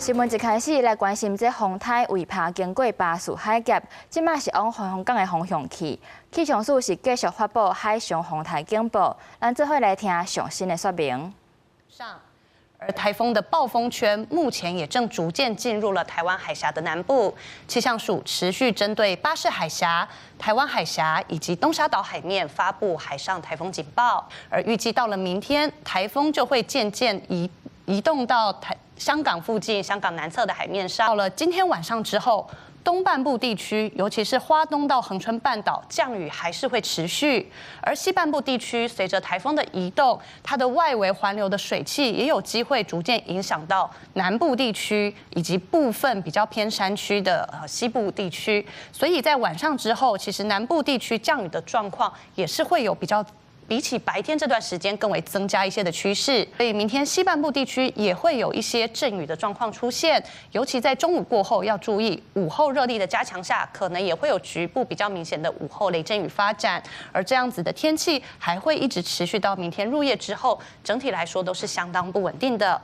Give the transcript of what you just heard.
新闻一开始来关心这风台尾拍经过巴士海峡，即马是往香港的方向去。气象署是继续发布海上风台警报，咱做伙来听上新的说明。而台风的暴风圈目前也正逐渐进入了台湾海峡的南部，气象署持续针对巴士海峡、台湾海峡以及东沙岛海面发布海上台风警报，而预计到了明天，台风就会渐渐移动到香港附近、香港南侧的海面上。到了今天晚上之后，东半部地区，尤其是花东到恒春半岛，降雨还是会持续；而西半部地区，随着台风的移动，它的外围环流的水汽也有机会逐渐影响到南部地区以及部分比较偏山区的西部地区。所以在晚上之后，其实南部地区降雨的状况也是会有比起白天这段时间更为增加一些的趋势，所以明天西半部地区也会有一些阵雨的状况出现，尤其在中午过后要注意，午后热力的加强下，可能也会有局部比较明显的午后雷阵雨发展，而这样子的天气还会一直持续到明天入夜之后，整体来说都是相当不稳定的。